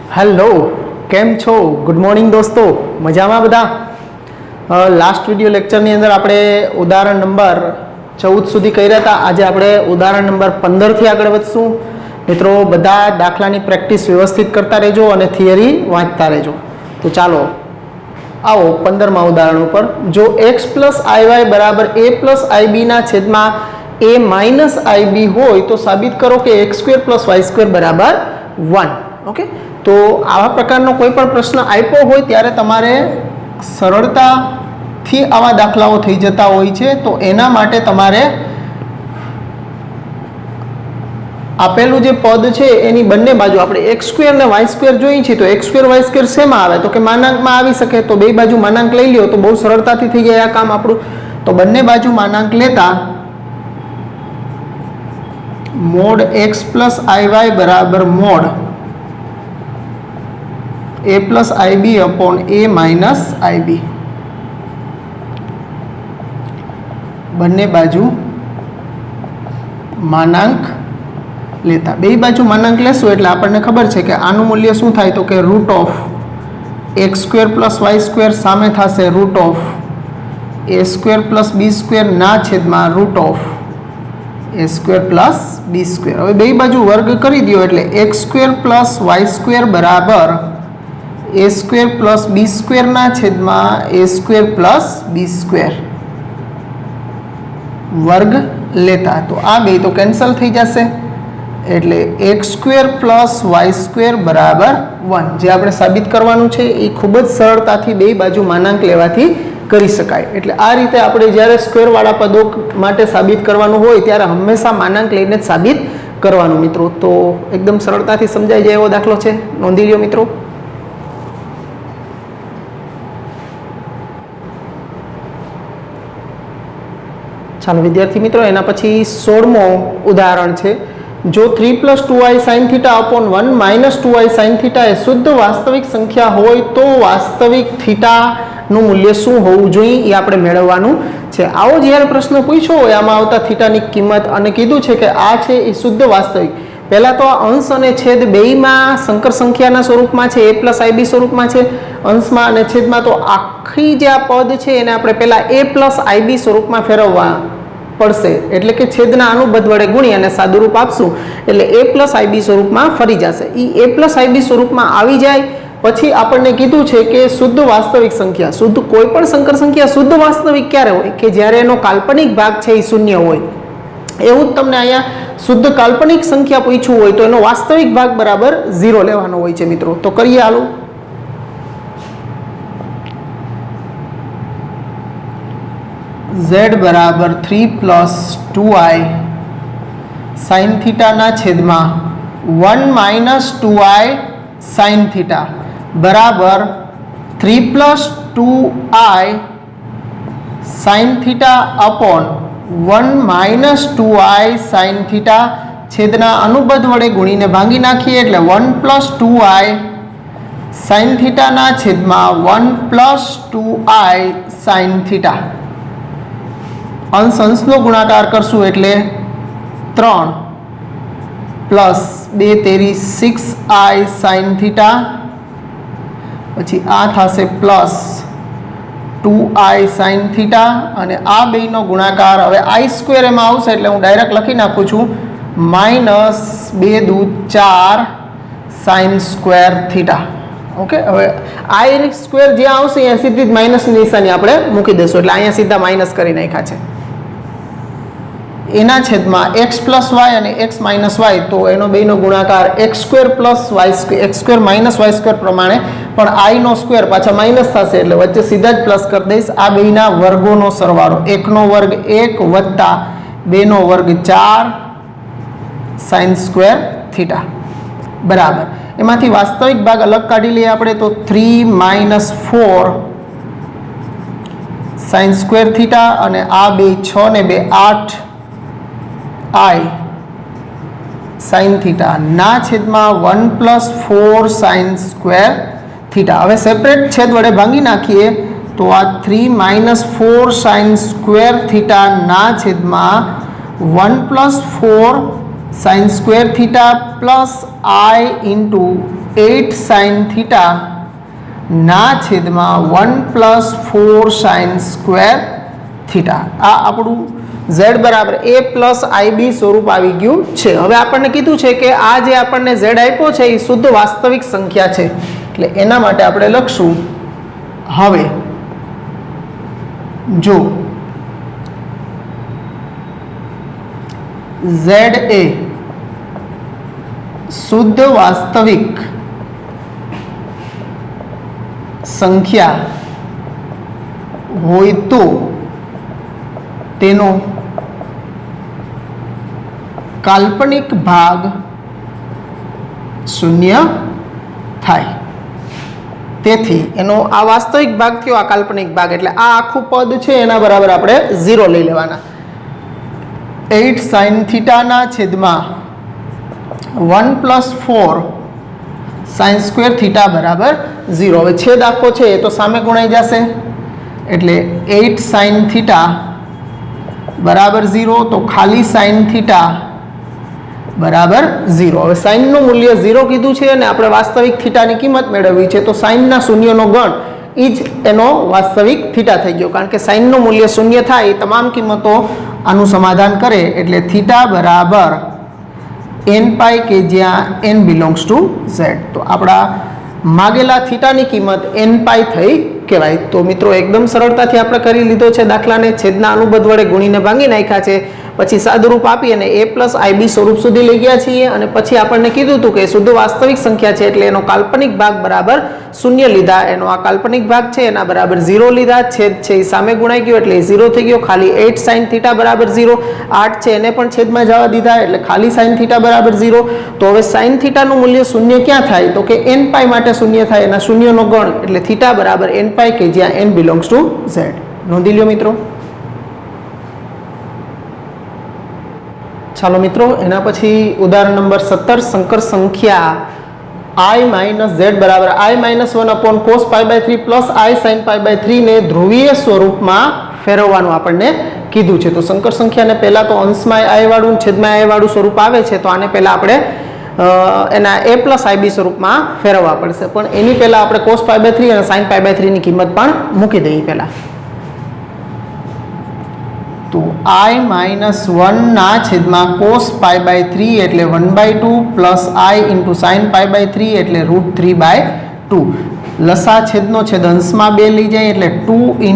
Hello केम छो good morning दोस्तों मजा में बधा। लास्ट विडियो लेक्चर नी अंदर आपणे उदाहरण नंबर 14 सुधी कर्या था। आज आपणे उदाहरण नंबर 15 थी आगळ वधशुं। मित्रों बधा दाखलानी प्रेक्टिस व्यवस्थित करता रहेजो अने थियरी वांचता रहेजो। तो चालो आओ 15मा उदाहरण पर। जो x प्लस आई वाय बराबर a प्लस आई बी ना छेदमां a माइनस आई बी होय तो साबित करो कि x square plus y square बराबर 1। ओके, तो आवा प्रकारनो कोई पण प्रश्न आप्यो होय त्यारे तमारे सरळताथी आवा दाखलाओ थई जता होय छे। तो एना माटे तमारे आपेलू जे पद छे एनी बंने बाजू आपणे एक्स स्क्वेर ने वाय स्क्वेर जोई छे। तो एक्स स्क्वेर वाय स्क्वेर शेमां आवे तो के मानांकमां आवी शके। तो बे बाजू मानांक लई ल्यो तो बहु सरळताथी थई जाय आ काम आपणुं। तो बंने बाजू मानांक लेता मोड एक्स प्लस आई वाय बराबर मोड ए प्लस आई बी अपॉन ए माइनस आई बी। बंने बाजू मानांक लेता बे बाजू मानांक लेशुं एटले आपणने खबर छे के आनुं मूल्य शुं थाय तो के root of x square plus y square सामे थशे root of a square plus b square ना छेदमां root of a square plus b square. हवे बे बाजू वर्ग करी दो एटले x square plus y square बराबर a square plus b square ना छेदमां a square plus b square वर्ग लेता। तो आ बे तो केन्सल थई जशे एटले x square plus y square बराबर 1। जे आपणे साबित करवानुं छे ए खूब ज सरळताथी बे बाजू मानांक लेवाथी करी शकाय। एटले आ रीते आपणे ज्यारे स्क्वेर वाळा पदो माटे साबित करवानुं होय त्यारे हमेशा मानांक लईने ज साबित करवानुं मित्रों। तो एकदम सरळताथी समजाई जाय एवो दाखलो छे, नोंधी ल्यो मित्रों। चलो विद्यार्थी मित्रों एना पछी 16मो उदाहरण छे। जो 3 plus 2i sin theta upon 1 minus 2i sin theta ए शुद्ध वास्तविक संख्या होय तो वास्तविक थीटा નું મૂલ્ય શું હોવું જોઈએ એ આપણે મેળવવાનું છે। આવો જ્યારે પ્રશ્ન પૂછ્યો હોય આમાં આવતા થીટાની કિંમત અને કીધું છે કે આ છે એ શુદ્ધ વાસ્તવિક। પહેલા તો આ અંશ અને છેદ બેયમાં સંકર સંખ્યાના સ્વરૂપમાં છે, a પ્લસ આઈબી સ્વરૂપમાં છે અંશમાં અને છેદમાં। તો આખી જે આ પદ છે એને આપણે પહેલા a પ્લસ આઈબી સ્વરૂપમાં ફેરવવા પડશે। એટલે કે છેદના અનુબંધ વડે ગુણી અને સાદુરૂપ આપશું એટલે a પ્લસ આઈબી સ્વરૂપમાં ફરી જશે। એ a પ્લસ આઈબી સ્વરૂપમાં આવી જાય પછી આપણને કીધું છે કે શુદ્ધ વાસ્તવિક સંખ્યા, શુદ્ધ કોઈ પણ સંકર સંખ્યા શુદ્ધ વાસ્તવિક ક્યારે હોય કે જ્યારે એનો કાલ્પનિક ભાગ છે એ શૂન્ય હોય। એવું જ તમને અહીંયા શુદ્ધ કાલ્પનિક સંખ્યા પૂછ્યું હોય તો એનો વાસ્તવિક ભાગ બરાબર 0 લેવાનો હોય છે મિત્રો। તો કરીએ હાલો। z बराबर 3 प्लस 2i sin थीटा ना छेदमा 1 माइनस 2i sin थीटा बराबर 3 plus 2i sin theta upon 1 minus 2i sin theta छेदना अनुबंध वडे गुणीने भांगी नाखीए एटले 1 प्लस 2i sin थीटा ना छेदमा 1 प्लस 2i sin थीटा। अंश अंशनो गुणाकार करशुं एटले 3 प्लस 2 तेरी 6i sin थीटा पछी आ थशे प्लस 2i sin थीटा अने आ बेयनो गुणाकार हवे आई स्क्वेर एमां आवशे एटले हूँ डायरेक्ट लखी नाखुं छुं माइनस 2 दू 4 sin स्क्वेर थीटा। ओके, हवे आई स्क्वेर जे आवशे अहींया सीधी ज माइनसनी निशानी आपणे मूकी देशुं એટલે અહીંયા सीधा माइनस करी नाख्या छे। एना छेदमां एक्स प्लस वाय अने एक्स माइनस वाय तो एनो बेयनो गुणाकार x square plus y square x square minus y square प्रमाणे पण आई नो स्क्वेर पाछा माइनस थशे एटले वच्चे सीधा ज प्लस कर दईश। आ बेयना वर्गोनो सरवाळो 1 नो वर्ग 1 वत्ता 2 नो वर्ग 4 sin स्क्वेर थीटा बराबर। एमांथी वास्तविक भाग अलग काढी लईए आपणे तो 3 माइनस 4 sin स्क्वेर थीटा अने आ बे 6 ने 2 8 आई sin थीटा ना छेदमां 1 प्लस 4 sin स्क्वेर थीटा। हवे सेपरेट छेद वडे भांगी नाखीए तो आ 3 माइनस 4 sin स्क्वेर थीटा ना छेदमां 1 plus 4 sin square theta plus i into 8 sin theta ના છેદમાં 1 + 4 sin સ્ક્વેર થીટા. આ આપણું z બરાબર a + ib સ્વરૂપ આવી ગયું છે. હવે આપણને કીધું છે કે આ જે આપણને z આપ્યો છે એ શુદ્ધ વાસ્તવિક સંખ્યા છે, એટલે એના માટે આપણે લખશું હવે જો z એ શુદ્ધ વાસ્તવિક સંખ્યા હોય તો તેનો કાલ્પનિક ભાગ શૂન્ય થાય. તેથી એનો આ વાસ્તવિક ભાગ થયો, આ કાલ્પનિક ભાગ, એટલે આ આખું પદ છે એના બરાબર આપણે 0 લઈ લેવાના. 8 sin થીટા ના છેદમાં 1 + 4 sin સ્ક્વેર થીટા બરાબર 0. હવે છેદ આખો છે એ તો સામે ગુણાઈ જશે, એટલે 8 sin થીટા બરાબર 0, તો ખાલી sin થીટા બરાબર 0. હવે સાઇનનું મૂલ્ય 0 કીધું છે અને આપણે વાસ્તવિક થીટાની કિંમત મેળવવી છે, તો સાઇનના શૂન્યનો ગણ એ જ એનો વાસ્તવિક થીટા થઈ ગયો, કારણ કે સાઇનનું મૂલ્ય શૂન્ય થાય એ તમામ કિંમતો આનું સમાધાન કરે, એટલે થીટા બરાબર n π કે જ્યાં n બિલોંગ્સ ટુ z. તો આપણા માગેલા થીટાની કિંમત n π થઈ કહેવાય. તો મિત્રો એકદમ સરળતાથી આપણે કરી લીધો છે દાખલાને, છેદના અનુબંધ વડે ગુણીને ભાંગી નાખ્યા છે, પછી સાદુરૂપ આપી અને a + ib સ્વરૂપ સુધી લઈ ગયા છીએ, અને પછી આપણને કીધું હતું કે શુદ્ધ વાસ્તવિક સંખ્યા છે એટલે એનો કાલ્પનિક ભાગ બરાબર 0 લીધા, એનો આ કાલ્પનિક ભાગ છે એના બરાબર 0 લીધા, છેદ છે એ સામે ગુણાઈ ગયો એટલે 0 થઈ ગયો, ખાલી 8 sin થીટા બરાબર 0, 8 છે એને પણ છેદમાં જવા દીધા એટલે ખાલી sin થીટા બરાબર 0. તો હવે sin થીટાનું મૂલ્ય 0 ક્યાં થાય, તો કે n π માટે 0 થાય, એના શૂન્યનો ગણ, એટલે થીટા બરાબર n π કે જ્યાં n બિલોંગ્સ ટુ z. નોંધી લ્યો મિત્રો. ચાલો મિત્રો, એના પછી ઉદાહરણ નંબર 17, સંકર સંખ્યા i - z બરાબર i - 1 cos π/3 + i sin π/3 ને ધ્રુવીય સ્વરૂપમાં ફેરવવાનું આપણને કીધું છે. તો સંકર સંખ્યાને પહેલાં તો અંશમાં i વાળું છેદમાં i વાળું સ્વરૂપ આવે છે, તો આને પહેલાં આપણે એના a + ib સ્વરૂપમાં ફેરવવા પડશે, પણ એની પહેલાં આપણે cos π/3 અને sin π/3 ની કિંમત પણ મૂકી દઈએ પહેલાં. તો i - 1 ના છેદમાં cos π/3 એટલે 1/2 + i × sin π/3 એટલે √3/2. લસા છેદનો છેદ અંશમાં 2 લઈ જાય એટલે 2 ×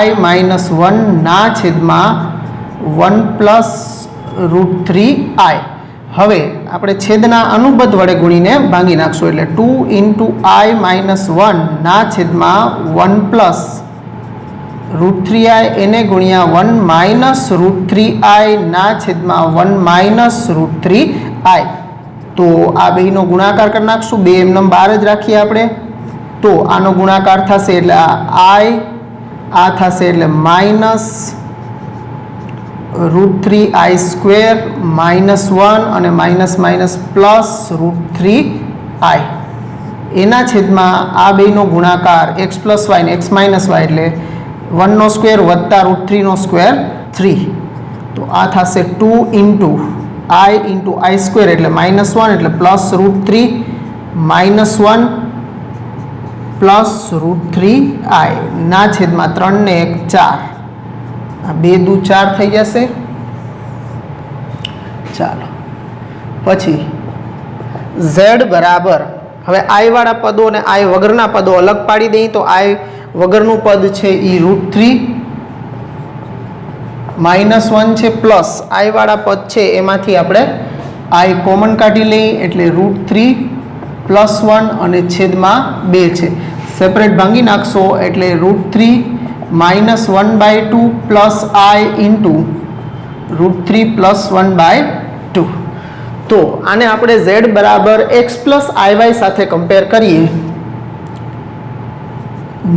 i - 1 ના છેદમાં 1 + √3i. હવે આપણે છેદના અનુબંધ વડે ગુણીને ભાંગી નાખશું, એટલે 2 × i - 1 ના છેદમાં 1 + √3i એને ગુણ્યા 1 - √3i ના છેદમાં 1 - √3i. તો આ બેનો ગુણાકાર કરી નાખશું, 2 એમનેમ 12 જ રાખીએ આપણે. તો આનો ગુણાકાર થશે એટલે i આ થશે એટલે -√3i² -1 અને --+√3i. એના છેદમાં આ બેનો ગુણાકાર x + y ને x - y એટલે 1 ² + √3 ² 3. તો આ થશે 2 × i × i² એટલે -1 એટલે +√3 -1 +√3i ના છેદમાં 3 ને 1 4. આ 2 દુ 4 થઈ જશે. ચાલો પછી z બરાબર, હવે i વાળા પદો અને i વગરના પદો અલગ પાડી દઈએ. તો i વગરનું પદ છે એ √3 -1 છે, પ્લસ i વાળા પદ છે એમાંથી આપણે i કોમન કાઢી લઈએ એટલે √3 +1 અને છેદમાં 2 છે, સેપરેટ ભાંગી નાખશો એટલે √3 -1/2 + i × √3 +1/2. તો આને આપણે z બરાબર x + iy સાથે કમ્પેર કરીએ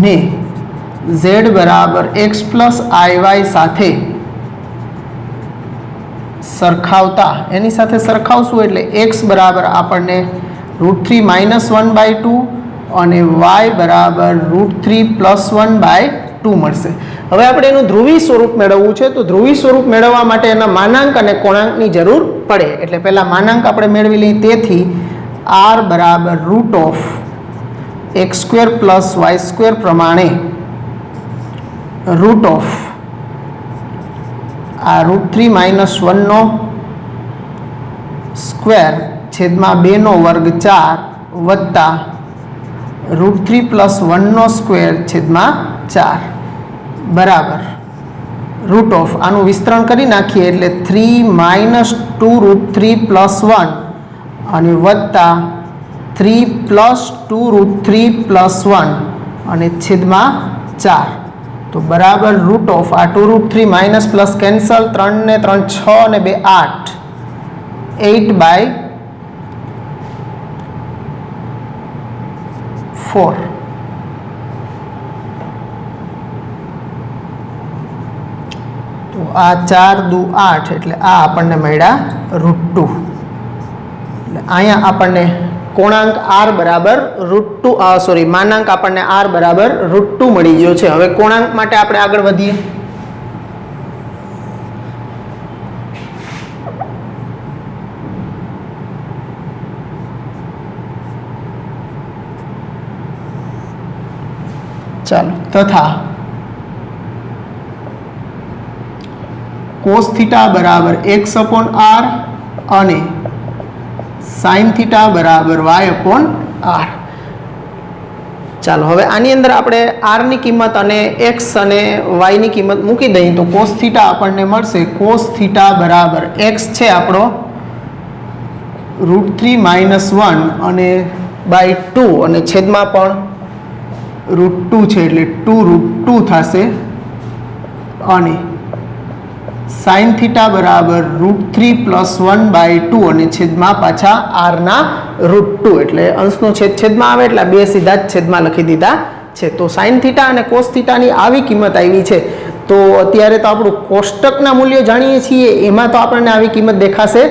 ને z બરાબર x + iy સાથે સરખાવતા, એની સાથે સરખાવશું એટલે x બરાબર આપણને √3 -1/2 અને y બરાબર √3 +1/2 મળશે. હવે આપણે એનું ધ્રુવી સ્વરૂપ મેળવવું છે, તો ધ્રુવી સ્વરૂપ મેળવવા માટે એના માનાંક અને કોણાંકની જરૂર પડે, એટલે પહેલાં માનાંક આપણે મેળવી લઈએ. તેથી आर बराबर root of x square plus y square प्रमाणे रूट ऑफ आ √3 - 1 નો સ્ક્વેર છેદમાં 2 નો વર્ગ 4 વત્તા √3 + 1 નો સ્ક્વેર છેદમાં 4 બરાબર રૂટ ઓફ આનું વિસ્તરણ કરી નાખીએ એટલે 3 - 2 √3 + 1 અને વત્તા 3 + 2 √3 + 1 અને છેદમાં 4 तो बराबर रूट ऑफ आ 2 √3 माइनस प्लस कैंसल 3 ने 3 6 ने 2 8 8/4 तो आ 4 2 8 એટલે આ આપણને મળ્યા √2 એટલે અહીંયા આપણને कोणांक आर बराबर √2 सॉरी मानांक आपने आर बराबर √2 मळी गयो छे। हवे कोणांक माटे आपणे आगळ वधीए। चलो तथा cos थीटा बराबर x/r અને sin थीटा बराबर y/r। चलो हवे आनी अंदर आपणे r ની કિંમત અને x અને y ની કિંમત મૂકી દઈએ તો cos थीटा આપણને મળશે cos थीटा बराबर x છે આપણો √3 - 1 અને /2 અને છેદમાં પણ √2 છે એટલે 2√2 થશે અને sin थीटा बराबर √3 + 1/2 અને છેદમાં પાછા r ના √2 એટલે અંશનો છેદ છેદમાં આવે એટલે બે સીધા જ છેદમાં લખી દીધા છે। તો sin थीटा અને cos थीटा ની આવી કિંમત આવી છે તો અત્યારે તો આપણું કોષ્ટકના મૂલ્યો જાણીએ છીએ એમાં તો આપણને આવી કિંમત દેખાશે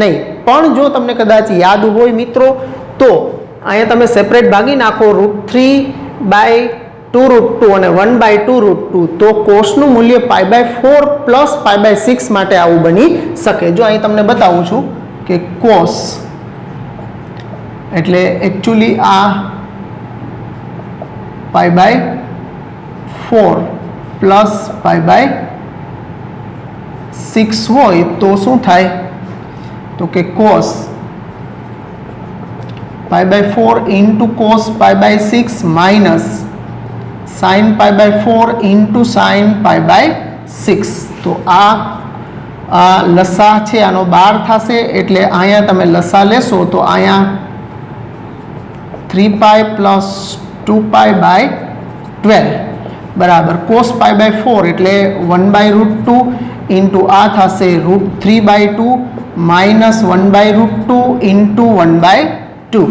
નહીં, પણ જો તમને કદાચ યાદ હોય મિત્રો તો અહીંયા તમે સેપરેટ ભાગી નાખો √3/2 √2 અને 1/2 √2 તો કોસનું મૂલ્ય π/4 પ્લસ π/6 માટે આવું બની શકે। જો અહીં તમને બતાવું છું કે કોસ એટલે એકચ્યુઅલી આ π/4 પ્લસ π/6 હોય તો શું થાય તો કે cos π/4 into cos π/6 minus sin π/4 into sin π/6 तो आ लसा છે આનો 12 થશે એટલે અહીંયા તમે લસા લેશો તો અહીંયા 3π + 2π/12 બરાબર cos π/4 એટલે 1/√2 into આ થશે √3/2 minus 1/√2 into 1/2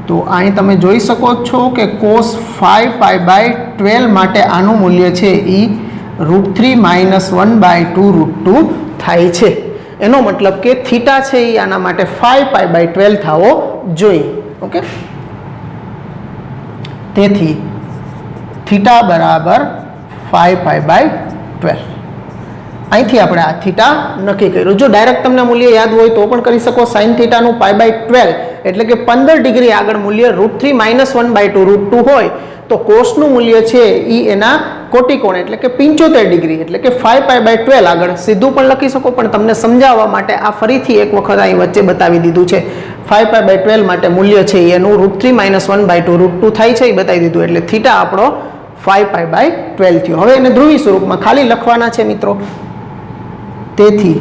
तो અહીં તમે જોઈ શકો છો કે cos 5π/12 માટે આનું મૂલ્ય છે એ √3 - 1/2 √2 થાય છે। એનો મતલબ કે થીટા છે એ આના માટે 5π/12 થવો જોઈએ। ઓકે, તેથી થીટા બરાબર 5π/12 અહીંથી આપણે આ થીટા નક્કી કર્યું। જો ડાયરેક્ટ તમને મૂલ્ય યાદ હોય તો પણ કરી શકો। sin થીટાનું π/12 એટલે કે 15 ડિગ્રી આગળ મૂલ્ય √3 - 1/2 √2 હોય તો કોસનું મૂલ્ય છે એ એના કોટિકોણ એટલે કે 75 ડિગ્રી એટલે કે 5π/12 આગળ સીધું પણ લખી શકો, પણ તમને સમજાવવા માટે આ ફરીથી એક વખત અહીં વચ્ચે બતાવી દીધું છે। 5π/12 માટે મૂલ્ય છે એનું √3 - 1/2 √2 થાય છે એ બતાવી દીધું એટલે થીટા આપણો 5π/12 થયો। હવે એને ધ્રુવી સ્વરૂપમાં ખાલી લખવાના છે મિત્રો। તેથી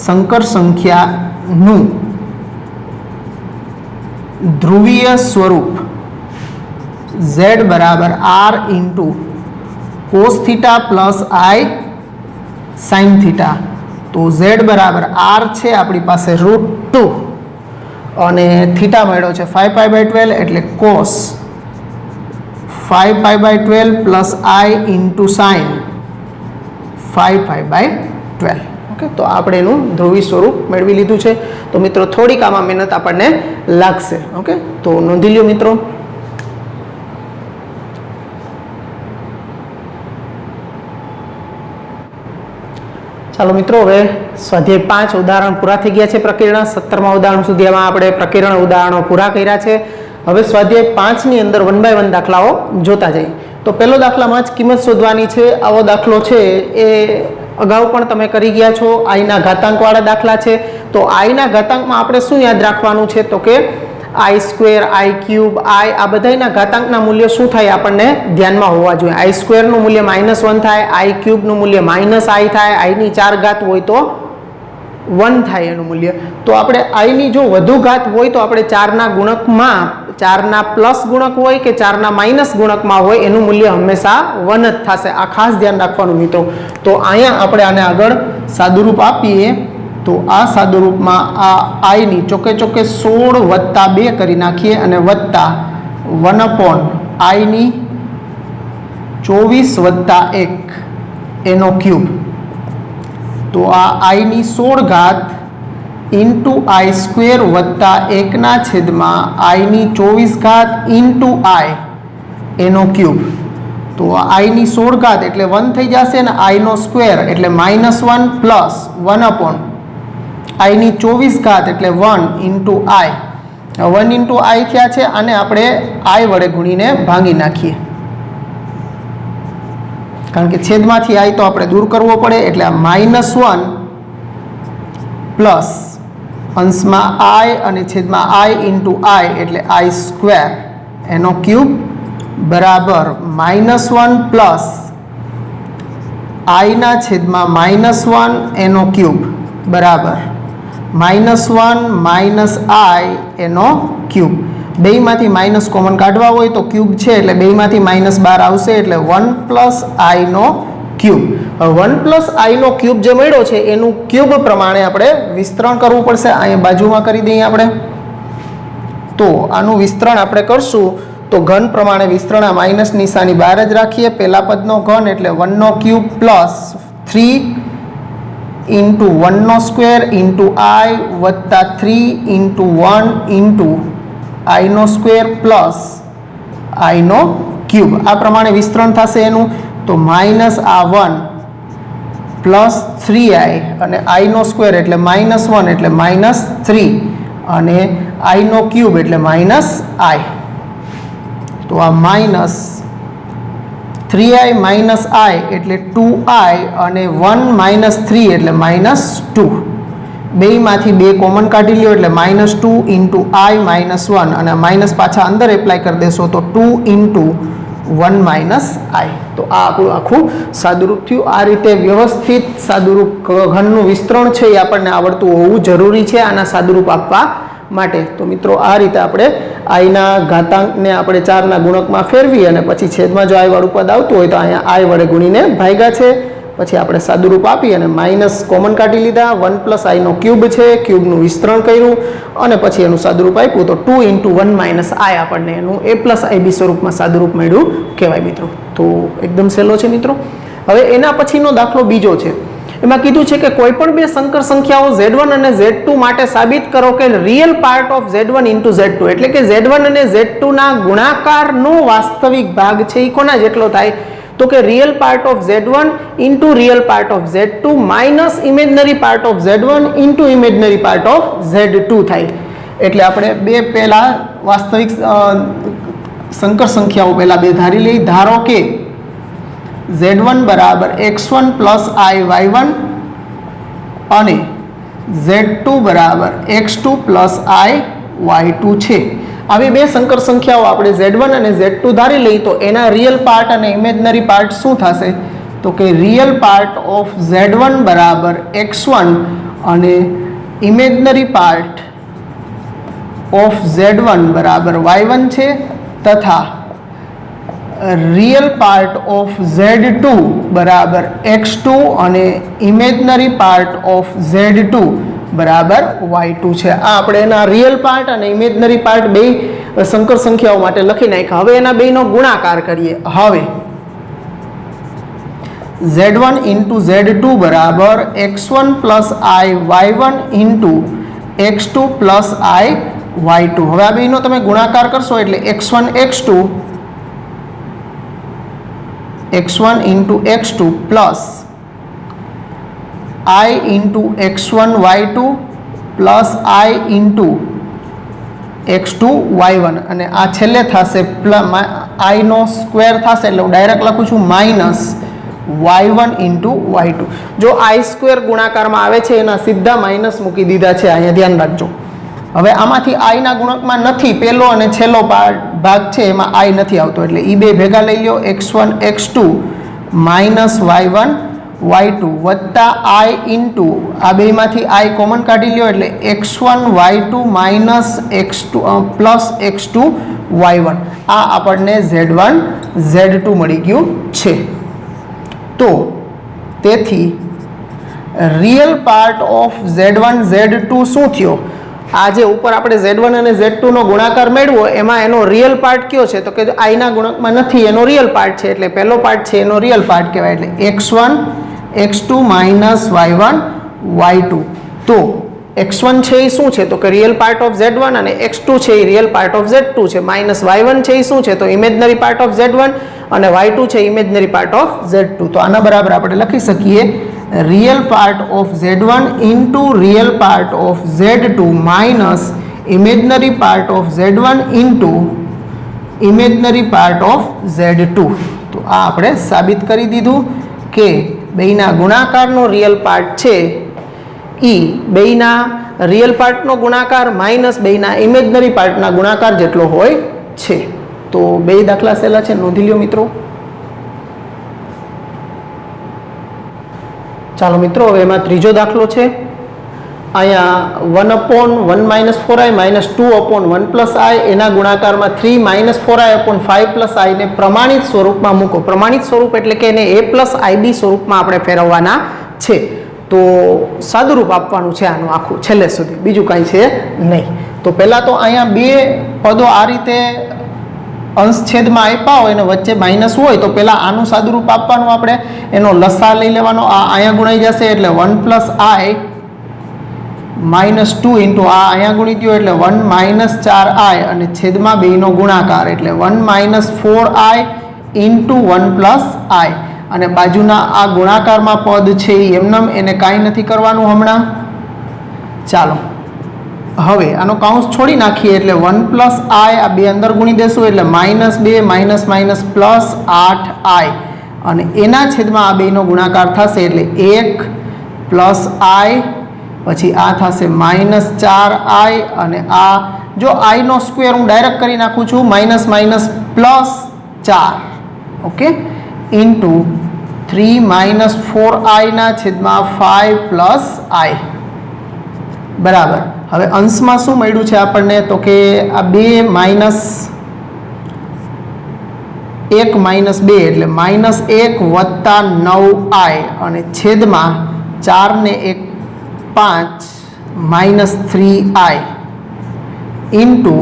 સંકર સંખ્યાનું ધ્રુવીય સ્વરૂપ z બરાબર r into cos theta plus i sine theta તો z બરાબર r છે આપણી પાસે √2 અને થીટા મળ્યો છે 5π/12 એટલે cos 5π/12 plus i into sine 5π/12। Okay, તો આપણે એનું ધ્રુવી સ્વરૂપ મેળવી લીધું છે। તો મિત્રો થોડીક આમાં મહેનત આપણને લાગશે। ઓકે, તો નોંધી લ્યો મિત્રો। ચાલો મિત્રો, હવે સ્વાધ્યાય 5 ઉદાહરણ પૂરા થઈ ગયા છે. પ્રકીર્ણ 17મા ઉદાહરણ સુધીમાં આપણે પ્રકીર્ણ ઉદાહરણો પૂરા કર્યા છે. હવે સ્વાધ્યાય 5 ની અંદર 1 બાય 1 દાખલાઓ જોતા જઈએ. તો પહેલો દાખલામાં જ કિંમત શોધવાની છે. આવો દાખલો છે એ અગાઉ પણ તમે કરી ગયા છો. આઈના ઘાતાંકવાળા દાખલા છે. તો આઈના ઘાતાંકમાં આપણે શું યાદ રાખવાનું છે? તો કે આઈ સ્ક્વેર, આઈ ક્યુબ, આઈ, આ બધાના ઘાતાંકના મૂલ્ય શું થાય આપણને ધ્યાનમાં હોવા જોઈએ. આઈ સ્ક્વેરનું મૂલ્ય -1 થાય, આઈ ક્યુબનું મૂલ્ય -i થાય, આઈની 4 ઘાત હોય તો 1 થાય એનું મૂલ્ય. તો આપણે આઈની જો વધુ ઘાત હોય તો આપણે 4ના ગુણકમાં, 4ના પ્લસ ગુણક હોય કે 4ના માઇનસ ગુણકમાં હોય એનું મૂલ્ય હંમેશા 1 જ થશે. આ ખાસ ધ્યાન રાખવાનું મિત્રો. તો અહીંયા આપણે આને આગળ સાદુરૂપ આપીએ તો આ સાદુરૂપમાં આ આઈની ચોકે 16 વત્તા 2 કરી નાખીએ અને વત્તા 1/આઈની 24 વત્તા 1 એનો ક્યુબ. તો આ આઈની 16 ઘાત ઇન્ટુ આઈ સ્ક્વેર વત્તા 1 ના છેદમાં આઈની 24 ઘાત ઇન્ટુ આઈ એનો ક્યુબ. તો આઈની 16 ઘાત એટલે 1 થઈ જશે અને આઈનો સ્ક્વેર એટલે -1 પ્લસ 1/, આઈની 24 ઘાત એટલે 1 ઇન્ટુ આઈ. 1 ઇન્ટુ આઈ થયા છે. આને આપણે આઈ વડે ગુણીને ભાંગી નાખીએ, કારણ કે છેદમાંથી આઈ તો આપણે દૂર કરવો પડે. એટલે આ -1 પ્લસ અંશમાં આઈ અને છેદમાં આઈ ઇન્ટુ આઈ એટલે આઈ સ્ક્વેર એનો ક્યુબ બરાબર -1 પ્લસ આઈના છેદમાં -1 એનો ક્યુબ બરાબર -1 માઇનસ આઈ એનો ક્યુબ. બેમાંથી માઇનસ કોમન કાઢવા હોય તો ક્યુબ છે એટલે બેમાંથી માઇનસ બહાર આવશે એટલે 1 પ્લસ આઈનો ક્યુબ. 1 પ્લસ આઈનો ક્યુબ જે મળ્યો છે એનું ક્યુબ પ્રમાણે આપણે વિસ્તરણ કરવું પડશે. અહીંયા બાજુમાં કરી દઈએ આપણે. તો આનું વિસ્તરણ આપણે કરશું તો ઘન પ્રમાણે વિસ્તરણ આ માઇનસ નિશાની બહાર જ રાખીએ. પહેલા પદનો ઘન એટલે 1 નો ક્યુબ પ્લસ 3 ઇન્ટુ 1 નો સ્ક્વેર ઇન્ટુ આઈ વત્તા 3 ઇન્ટુ 1 ઇન્ટુ આઈનો સ્ક્વેર પ્લસ આઈનો ક્યુબ. આ પ્રમાણે વિસ્તરણ થશે એનું. તો માઇનસ આ 1 પ્લસ 3i અને આઈનો સ્ક્વેર એટલે -1 એટલે -3 અને આઈનો ક્યુબ એટલે -i. તો આ માઇનસ 3i માઇનસ i એટલે 2i અને 1 માઇનસ 3 એટલે -2. બેમાંથી 2 કોમન કાઢી લ્યો એટલે -2 ઇન્ટુ i -1 અને માઇનસ પાછા અંદર એપ્લાય કરી દેશો તો 2 ઇન્ટુ 1 માઇનસ i. તો આ આપણું આખું સાદુરૂપ થયું. આ રીતે વ્યવસ્થિત સાદુરૂપ ઘનનું વિસ્તરણ છે એ આપણને આવડતું હોવું જરૂરી છે આના સાદુરૂપ આપવા માટે. તો મિત્રો આ રીતે આપણે આઈના ઘાતાંકને આપણે 4ના ગુણકમાં ફેરવી અને પછી છેદમાં જો આઈ વાળું પદ આવતું હોય તો અહીંયા આઈ વડે ગુણીને ભાગ્યા છે. પછી આપણે સાદુરૂપ આપી અને માઇનસ કોમન કાઢી લીધા. 1 પ્લસ આઈનો ક્યુબ છે, ક્યુબનું વિસ્તરણ કર્યું અને પછી એનું સાદુરૂપ આપ્યું તો 2 ઇન્ટુ 1 માઇનસ આઈ આપણને એનું a પ્લસ આઈ બી સ્વરૂપમાં સાદુરૂપ મળ્યું કહેવાય મિત્રો. તો એકદમ સહેલો છે મિત્રો. હવે એના પછીનો દાખલો બીજો છે. એમાં કીધું છે કે કોઈ પણ બે સંકર સંખ્યાઓ Z1 અને Z2 માટે સાબિત કરો કે real part of Z1 into Z2 એટલે કે Z1 અને Z2 ના ગુણાકારનો વાસ્તવિક ભાગ છે એ કોના જેટલો થાય? તો કે real part of Z1 into real part of Z2 minus imaginary part of Z1 into imaginary part of Z2 થાય. એટલે આપણે બે પહેલા વાસ્તવિક સંકર સંખ્યાઓ પહેલા બે ધારી લઈ. ધારો કે Z1 બરાબર x1 પ્લસ i y1 અને Z2 બરાબર x2 પ્લસ i y2 છે. આવી બે સંકર સંખ્યાઓ આપણે Z1 અને Z2 ધારી લઈ તો એના રિયલ પાર્ટ અને ઇમેજનરી પાર્ટ શું થશે? તો કે રિયલ પાર્ટ ઓફ Z1 બરાબર x1 અને ઇમેજનરી પાર્ટ ઓફ Z1 બરાબર y1 છે તથા રિયલ પાર્ટ ઓફ Z2 બરાબર x2 અને ઇમેજનરી પાર્ટ ઓફ Z2 બરાબર y2 છે. આ આપણે એના રિયલ પાર્ટ અને ઇમેજનરી પાર્ટ બે સંકર સંખ્યાઓ માટે લખી નાખ્યા. હવે એના બેનો ગુણાકાર કરીએ. હવે Z1 ઇન્ટુ Z2 બરાબર x1 plus i y1 into x2 plus i y2. હવે આ બેનો તમે ગુણાકાર કરશો એટલે x1 x1 into x2 plus i into x1 y2 plus i into x2 y1 અને આ છેલ્લે થશે i નો સ્ક્વેર થશે એટલે હું ડાયરેક્ટ લખું છું માઇનસ y1 ઇન્ટુ y2. જો i સ્ક્વેર ગુણાકારમાં આવે છે એના સીધા માઇનસ મૂકી દીધા છે, અહીંયા ધ્યાન રાખજો. હવે આમાંથી i ના ગુણકમાં નથી, પહેલો અને છેલ્લો ભાગ છે એમાં i નથી આવતો, એટલે એ બે ભેગા લઈ લ્યો, x1 x2 minus y1 y2 વત્તા i ઇન્ટુ આ બેમાંથી i કોમન કાઢી લ્યો એટલે x1 y2 minus x2 plus x2 y1. આ આપણને z1 z2 મળી ગયું છે. તો તેથી real part of z1 z2 શું થયો? આ જે ઉપર આપણે z1 અને z2 નો ગુણાકાર મેળવ્યો એમાં એનો રિયલ પાર્ટ કયો છે? તો કે i ના ગુણકમાં નથી, એનો રિયલ પાર્ટ છે, એટલે પહેલો પાર્ટ છે એનો રિયલ પાર્ટ કહેવાય, એટલે x1 x2 minus y1 y2. તો x1 છે એ શું છે? તો કે રિયલ પાર્ટ ઓફ z1 અને x2 છે એ રિયલ પાર્ટ ઓફ z2 છે. માઇનસ y1 છે એ શું છે? તો ઇમેજનરી પાર્ટ ઓફ z1 અને y2 છે ઇમેજનરી પાર્ટ ઓફ z2. તો આના બરાબર આપણે લખી શકીએ real part of z1 into real part of z2 minus imaginary part of z1 into imaginary part of z2. તો આ આપણે સાબિત કરી દીધું કે બેયના ગુણાકારનો રિયલ પાર્ટ છે એ બેયના રિયલ પાર્ટનો ગુણાકાર માઇનસ બેયના ઇમેજનરી પાર્ટના ગુણાકાર જેટલો હોય છે. તો બે દાખલા સહેલા છે, નોંધી લ્યો મિત્રો. ચાલો મિત્રો, હવે એમાં ત્રીજો દાખલો છે. અહીંયા 1/1 minus 4i minus 2/1 plus i એના ગુણાકારમાં 3 માઇનસ 4i/5 પ્લસ i ને પ્રમાણિત સ્વરૂપમાં મૂકો. પ્રમાણિત સ્વરૂપ એટલે કે એને a પ્લસ ib સ્વરૂપમાં આપણે ફેરવવાના છે. તો સાદુરૂપ આપવાનું છે આનું આખું છેલ્લે સુધી, બીજું કાંઈ છે નહીં. તો પહેલાં તો અહીંયા બે પદો આ રીતે અંશ છેદમાં આપ્યા હોય અને વચ્ચે માઇનસ હોય તો પહેલાં આનું સાદુરૂપ આપવાનું, આપણે એનો લસા લઈ લેવાનો. આ અહીંયા ગુણાઈ જશે એટલે 1 પ્લસ i માઇનસ 2 ઇન્ટુ આ અહીંયા ગુણી દો એટલે 1 માઇનસ 4i અને છેદમાં બેનો ગુણાકાર એટલે 1 minus 4i into 1 plus i. અને બાજુના આ ગુણાકારમાં પદ છે એમનેમ, એને કાંઈ નથી કરવાનું હમણાં. ચાલો હવે આનો કાઉન્સ છોડી નાખીએ એટલે 1 પ્લસ i આ બે અંદર ગુણી દેશું એટલે minus 2 minus minus plus 8i અને એના છેદમાં આ બેનો ગુણાકાર થશે એટલે 1 પ્લસ i, પછી આ થશે માઇનસ 4i અને આ જો i નો સ્ક્વેર હું ડાયરેક્ટ કરી નાખું છું minus minus plus 4, okay, into 3 minus 4i ના છેદમાં 5 પ્લસ i બરાબર. હવે અંશમાં શું મળ્યું છે આપણને? તો કે આ 2 માઇનસ 1 માઇનસ 2 એટલે માઇનસ 1 વત્તા 9i અને છેદમાં 4 ને 1 5 minus 3i into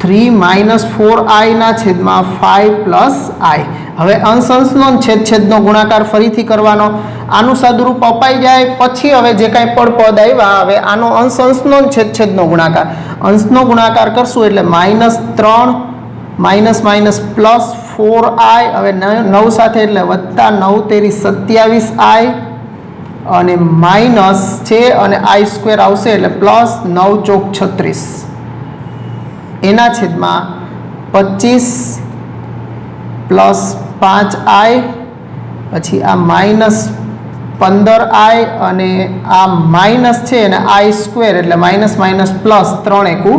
3 minus 4i ના છેદમાં 5 પ્લસ i. હવે અંશ અંશનો છેદ છેદનો ગુણાકાર ફરીથી કરવાનો. આનું સાદુરૂપ અપાઈ જાય પછી હવે જે કાંઈ પણ પદ આવ્યા, હવે આનો અંશ અંશનો છેદ છેદનો ગુણાકાર, અંશનો ગુણાકાર કરશું એટલે minus 3 minus minus plus 4i, હવે 9 સાથે એટલે વત્તા 9 તેરી 27i અને માઇનસ છે અને i સ્ક્વેર આવશે એટલે પ્લસ 9 ચોક 36 એના છેદમાં 25 પ્લસ 5i, પછી આ માઇનસ 15i અને આ માઇનસ છે અને i સ્ક્વેર એટલે માઇનસ માઇનસ પ્લસ 3 એકુ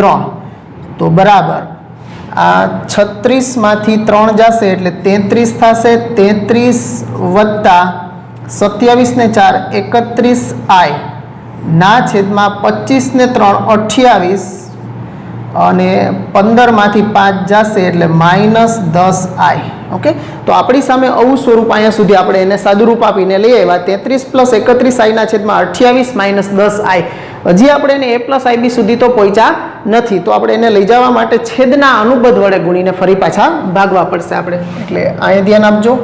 3. તો બરાબર આ 36માંથી 3 જશે એટલે 33 થશે. 33 વત્તા 27 ને 4 31i ના છેદમાં 25 ને 3 28 અને 15માંથી 5 જશે એટલે માઇનસ 10i. ઓકે, તો આપણી સામે આવું સ્વરૂપ અહીંયા સુધી આપણે એને સાદુરૂપ આપીને લઈ આવ્યા 33 પ્લસ 31i ના છેદમાં 28 માઇનસ 10i. હજી આપણે એને a પ્લસ ib સુધી તો પહોંચ્યા નથી, તો આપણે એને લઈ જવા માટે છેદના અનુબંધ વડે ગુણીને ફરી પાછા ભાગવા પડશે આપણે, એટલે અહીંયા ધ્યાન આપજો.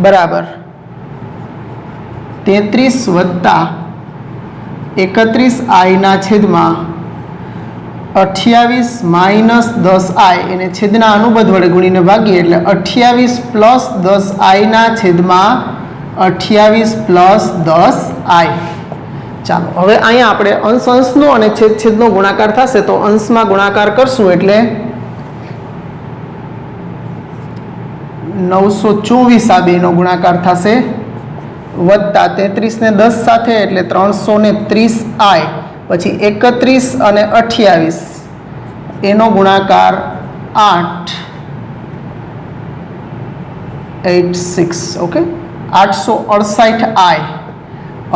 બરાબર 33 વત્તા 31i ના છેદમાં 28 માઇનસ 10i એને છેદના અનુબંધ વડે ગુણીને ભાગીએ એટલે 28 પ્લસ 10i ના છેદમાં 28 પ્લસ 10i. ચાલો હવે અહીંયા આપણે અંશ અંશનો અને છેદ છેદનો ગુણાકાર થશે તો અંશમાં ગુણાકાર કરશું એટલે 924 આ બેનો ગુણાકાર થશે વત્તા 33 ને 10 સાથે એટલે 330i, પછી 31 અને 28 એનો ગુણાકાર 886. ઓકે, 868i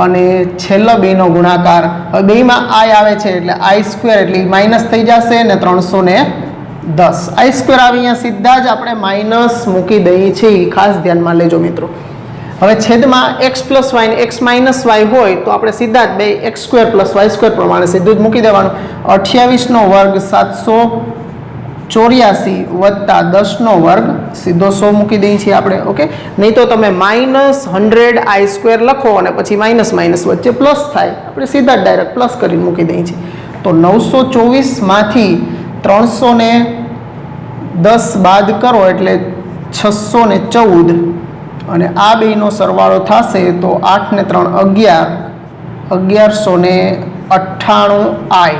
અને છેલ્લા બેનો ગુણાકાર, હવે બેમાં i આવે છે એટલે i² એટલે માઇનસ થઈ જશે ને 310 i² આવી અહીંયા સીધા જ આપણે માઇનસ મૂકી દઈએ છીએ, ખાસ ધ્યાનમાં લેજો મિત્રો. હવે છેદમાં x પ્લસ y ને x માઇનસ y હોય તો આપણે સીધા જ બે x² પ્લસ y² પ્રમાણે સીધું જ મૂકી દેવાનું. 28 નો વર્ગ 784 વત્તા 10 નો વર્ગ સીધો 100 મૂકી દઈએ છીએ આપણે. ઓકે, નહીં તો તમે -100i² લખો અને પછી માઇનસ માઇનસ વચ્ચે પ્લસ થાય, આપણે સીધા જ ડાયરેક્ટ પ્લસ કરીને મૂકી દઈએ છીએ. તો 924 માંથી 310 બાદ કરો એટલે 614 અને આ બેનો સરવાળો થશે તો 8 ને 3 11, 1198i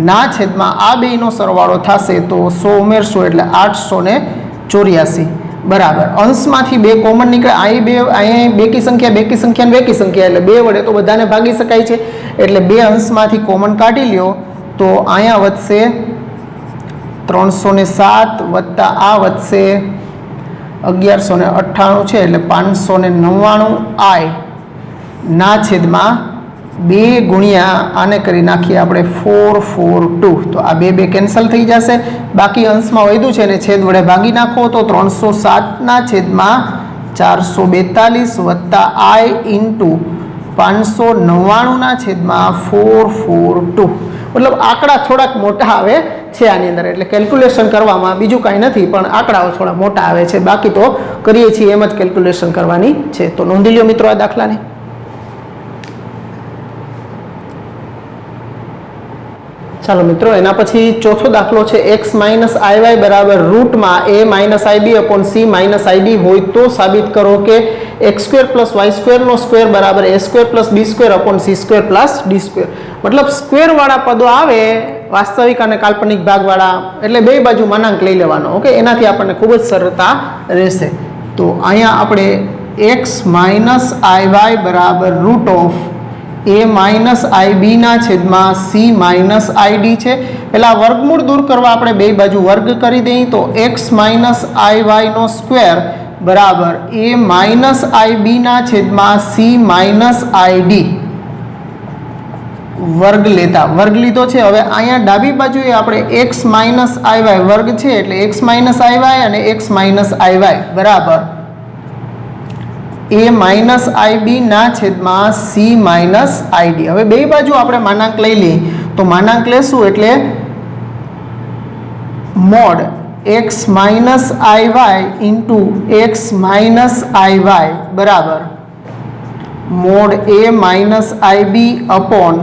ના છેદમાં આ બેનો સરવાળો થશે તો 100 ઉમેરશો એટલે 884 બરાબર. અંશમાંથી બે કોમન નીકળે, અહીંયા બેકી સંખ્યા ને બેકી સંખ્યા એટલે બે વડે તો બધાને ભાગી શકાય છે, એટલે બે અંશમાંથી કોમન કાઢી લ્યો તો અહીંયા વધશે 307 વત્તા આ વધશે 1198 છે એટલે 599i ના છેદમાં 2 ગુણ્યા આને કરી નાખીએ આપણે 442. તો આ બે કેન્સલ થઈ જશે, બાકી અંશમાં વધ્યું છે ને છેદ વડે ભાગી નાખો તો 307 ના છેદમાં 442 વત્તા i ઇન્ટુ 599 ના છેદમાં 442. મતલબ આંકડા થોડાક મોટા આવે છે આની અંદર, એટલે કેલ્ક્યુલેશન કરવામાં બીજું કાંઈ નથી પણ આંકડાઓ થોડા મોટા આવે છે, બાકી તો કરીએ છીએ એમ જ કેલ્ક્યુલેશન કરવાની છે. તો નોંધી લ્યો મિત્રો આ દાખલાને. ચાલો મિત્રો, એના પછી ચોથો દાખલો છે x માઇનસ iy બરાબર રૂટમાં a minus ib upon c minus id હોય તો સાબિત કરો કે x² પ્લસ y² નો સ્ક્વેર બરાબર a² plus b² upon c² plus d². મતલબ સ્ક્વેર વાળા પદો આવે વાસ્તવિક અને કાલ્પનિક ભાગવાળા, એટલે બે બાજુ માનાંક લઈ લેવાનો. ઓકે, એનાથી આપણને ખૂબ જ સરળતા રહેશે. તો અહીંયા આપણે x માઇનસ iy બરાબર root of a minus ib ના છેદમાં c માઇનસ id છે. પેલા વર્ગમૂળ દૂર કરવા આપણે બે બાજુ વર્ગ કરી દઈએ તો x માઇનસ iy નો સ્ક્વેર બરાબર a માઇનસ ib ના છેદમાં c માઇનસ id વર્ગ લેતા વર્ગ લીધો છે. હવે અહીંયા ડાબી બાજુએ આપણે x માઇનસ iy વર્ગ છે એટલે x માઇનસ iy અને x માઇનસ iy બરાબર a માઇનસ ib ના છેદમાં c માઇનસ id. હવે બે બાજુ આપણે માનાંક લઈ લઈએ તો માનાંક લેશું એટલે mode x minus iy into x minus iy બરાબર mode a minus ib upon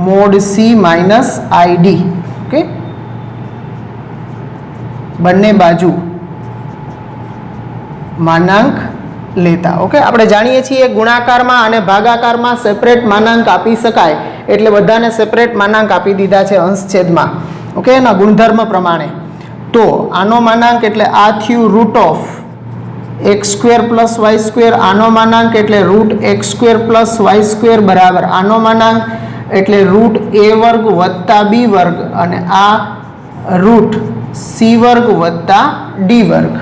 mode c minus id. Okay, બંને બાજુ માનાંક લેતા. ઓકે, આપણે જાણીએ છીએ ગુણાકારમાં અને ભાગાકારમાં સેપરેટ માનાંક આપી શકાય, એટલે બધાને સેપરેટ માનાંક આપી દીધા છે અંશ છેદમાં. ઓકે, એના ગુણધર્મ પ્રમાણે. તો આનો માનાંક એટલે આ થયું root of x² plus y², આનો માનાંક એટલે રૂટ x² પ્લસ y² બરાબર આનો માનાંક એટલે રૂટ a વર્ગ વત્તા b વર્ગ અને આ રૂટ c વર્ગ વત્તા d વર્ગ.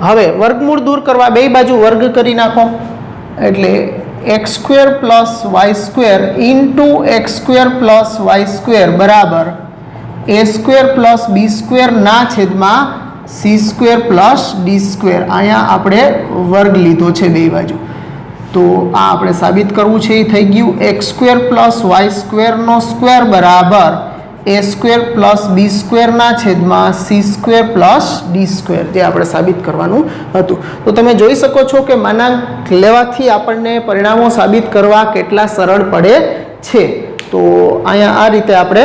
હવે વર્ગમૂળ દૂર કરવા બે બાજુ વર્ગ કરી નાખો એટલે x² plus y² into x² plus y² બરાબર a² પ્લસ b² ના છેદમાં c² પ્લસ d². અહીંયા આપણે વર્ગ લીધો છે બે બાજુ, તો આ આપણે સાબિત કરવું છે. એ થઈ ગયું x² પ્લસ y² નો સ્ક્વેર બરાબર a² પ્લસ b² ના છેદમાં c² પ્લસ d², જે આપણે સાબિત કરવાનું હતું. તો તમે જોઈ શકો છો કે માનાંક લેવાથી આપણને પરિણામો સાબિત કરવા કેટલા સરળ પડે છે. તો અહીંયા આ રીતે આપણે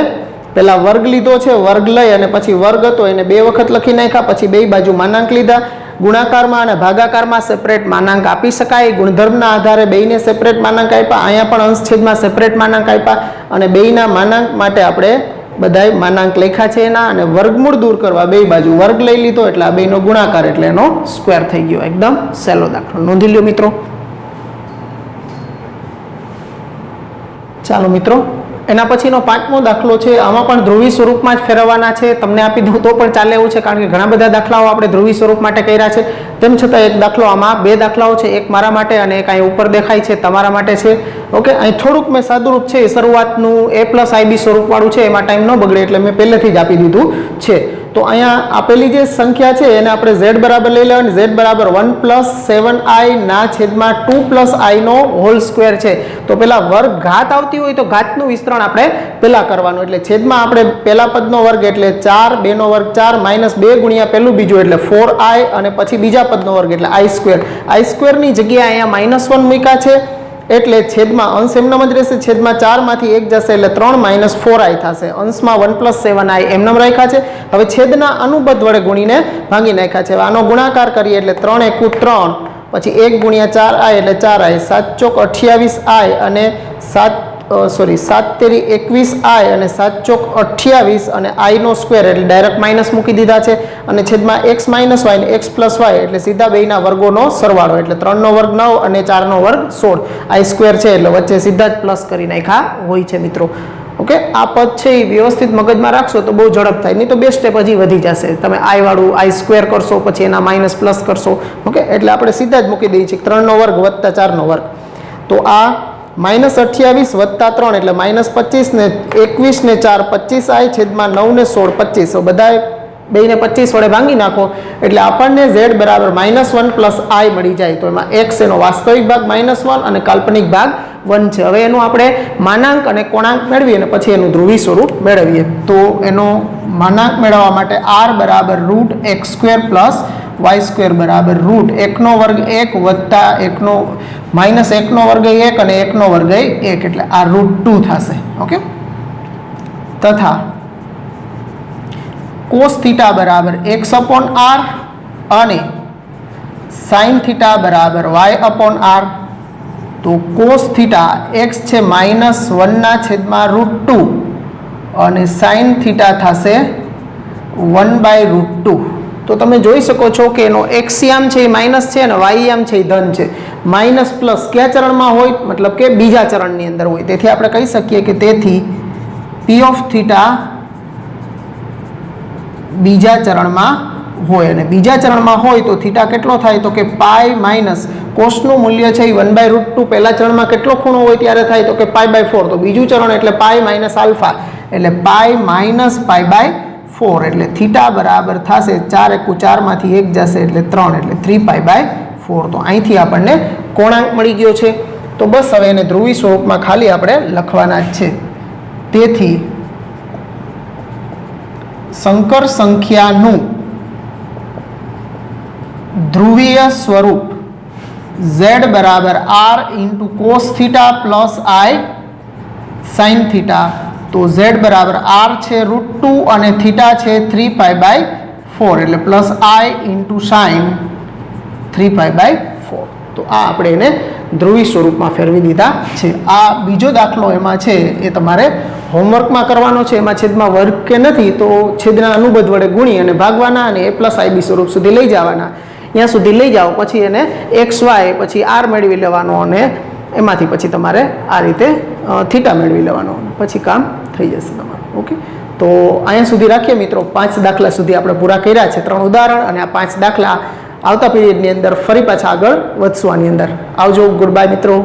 પહેલા વર્ગ લીધો છે, વર્ગ લઈ અને પછી વર્ગ હતો એને 2 વખત લખી નાખ્યા, પછી બે બાજુ માનાંક લીધા. ગુણાકારમાં અને ભાગાકારમાં સેપરેટ માનાંક આપી શકાય. ગુણધર્મના આધારે બેયને સેપરેટ માનાંક આપ્યા. અહીંયા પણ અંશ છેદમાં સેપરેટ માનાંક આપ્યા અને બેયના માનાંક માટે આપણે બધાય માનાંક લખ્યા છે એના. અને વર્ગમૂળ દૂર કરવા બે બાજુ વર્ગ લઈ લીધો એટલે આ બેયનો ગુણાકાર એટલે એનો સ્ક્વેર થઈ ગયો. એકદમ સહેલો દાખલો, નોંધી લ્યો મિત્રો. ચાલો મિત્રો, એના પછીનો 5મો દાખલો છે. આમાં પણ ધ્રુવી સ્વરૂપમાં જ ફેરવવાના છે. તમને આપી દઉં તો પણ ચાલે એવું છે, કારણ કે ઘણા બધા દાખલાઓ આપણે ધ્રુવી સ્વરૂપ માટે કર્યા છે. તેમ છતાં એક દાખલો, આમાં 2 દાખલાઓ છે, એક મારા માટે અને એક અહીં ઉપર દેખાય છે તમારા માટે છે. ઓકે, અહીં થોડુંક મેં સાદુરૂપ છે શરૂઆતનું a+ib સ્વરૂપવાળું છે, એમાં ટાઈમ ન બગડે એટલે મેં પહેલેથી જ આપી દીધું છે. તો અહીંયા આપેલી જે સંખ્યા છે એને આપણે z બરાબર લઈ લેવાની. z બરાબર 1 + 7i ના છેદમાં 2 + i નો હોલ સ્ક્વેર છે. તો પેલા વર્ગ ઘાત આવતી હોય તો ઘાતનું વિસ્તરણ આપણે પેલા કરવાનું. એટલે છેદમાં આપણે પેલા પદનો વર્ગ એટલે 4, 2 નો વર્ગ 4 - 2 ગુણ્યા પેલું બીજું એટલે 4i અને પછી બીજા પદનો વર્ગ એટલે i². i² ની જગ્યાએ અહીંયા -1 મૂક્યા છે એટલે છેદમાં અંશ એમનામ જ રહેશે. છેદમાં 4 માંથી 1 જશે એટલે 3 - 4i થશે. અંશમાં 1 + 7i એમનામ રાખ્યા છે. હવે છેદના અનુબદ્ધ વડે ગુણીને ભાંગી નાખ્યા છે. હવે આનો ગુણાકાર કરીએ એટલે 3 × 3, પછી 1 × 4i એટલે 4i, 7 × 28i અને 7 તેરી 21i અને 7 × 28 અને i નો સ્ક્વેર એટલે ડાયરેક્ટ માઇનસ મૂકી દીધા છે. અને છેદમાં x - y ને x + y એટલે સીધા બેયના વર્ગોનો સરવાળો એટલે 3 નો વર્ગ 9 અને 4 નો વર્ગ 16. i² છે એટલે વચ્ચે સીધા જ પ્લસ કરી નાખ્યા હોય છે મિત્રો. ઓકે, આ પદ છે એ વ્યવસ્થિત મગજમાં રાખશો તો બહુ ઝડપ થાય, નહીં તો 2 સ્ટેપ હજી વધી જશે. તમે i વાળું i² કરશો પછી એના માઇનસ પ્લસ કરશો. ઓકે, એટલે આપણે સીધા જ મૂકી દઈએ છીએ 3 નો વર્ગ + 4 નો વર્ગ. તો આ -28 + 3 એટલે -25 ને 21 ને 4 25i છેદમાં 9 ને 16 25. બધાએ બેયને 25 વડે ભાંગી નાખો એટલે આપણને z બરાબર -1 + i મળી જાય. તો એમાં x એનો વાસ્તવિક ભાગ -1 અને કાલ્પનિક ભાગ 1 છે. હવે એનું આપણે માનાંક અને કોણાંક મેળવીએ અને પછી એનું ધ્રુવી સ્વરૂપ મેળવીએ. તો એનો માનાંક મેળવવા માટે r બરાબર √x² + y² બરાબર √1 નો વર્ગ 1 વત્તા 1 નો -1 નો વર્ગ 1 અને 1 નો વર્ગ 1 એટલે આ √2 થશે. ઓકે, તથા cos θ બરાબર x/r અને sin θ બરાબર y/r. તો cos θ x છે -1 ના છેદમાં √2 અને sin θ થશે 1/√2. તો તમે જોઈ શકો છો કે એનો x યામ છે એ માઇનસ છે અને y યામ છે એ ધન છે. માઇનસ પ્લસ કયા ચરણમાં હોય? મતલબ કે બીજા ચરણની અંદર હોય. તેથી આપણે કહી શકીએ કે તેથી p of θ બીજા ચરણમાં હોય. અને બીજા ચરણમાં હોય તો θ કેટલો થાય? તો કે π - કોસનું મૂલ્ય છે એ 1/√2. પહેલા ચરણમાં કેટલો ખૂણો હોય ત્યારે થાય? તો કે π/4. તો બીજું ચરણ એટલે π - α એટલે π - π/4 એટલે θ બરાબર થશે 4 × 4 માંથી 1 જશે એટલે 3 એટલે 3π/4. તો અહીંથી આપણને કોણાંક મળી ગયો છે. તો બસ હવે એને ધ્રુવી સ્વરૂપમાં ખાલી આપણે લખવાના જ છે. તેથી સંકર સંખ્યાનું ધ્રુવીય સ્વરૂપ z બરાબર r × cos θ + i sin θ. તો z બરાબર r છે √2 અને θ છે 3π/4 એટલે +i × sin 3π/4. તો આ આપણે એને ધ્રુવી સ્વરૂપમાં ફેરવી દીધા છે. આ બીજો દાખલો એમાં છે એ તમારે હોમવર્કમાં કરવાનો છે. એમાં છેદમાં વર્ગ કે નથી તો છેદના અનુબદ્ધ વડે ગુણી અને ભાગવાના અને a+ib સ્વરૂપ સુધી લઈ જવાના. ત્યાં સુધી લઈ જાઓ પછી એને xy પછી r મેળવી લેવાનો અને એમાંથી પછી તમારે આ રીતે θ મેળવી લેવાનો, પછી કામ થઈ જશે તમારું. ઓકે, તો અહીંયા સુધી રાખીએ મિત્રો. 5 દાખલા સુધી આપણે પૂરા કર્યા છે, 3 ઉદાહરણ અને આ 5 દાખલા આવતા પીરિયડની અંદર ફરી પાછા આગળ વધશું આની અંદર. આવજો, ગુડ બાય મિત્રો.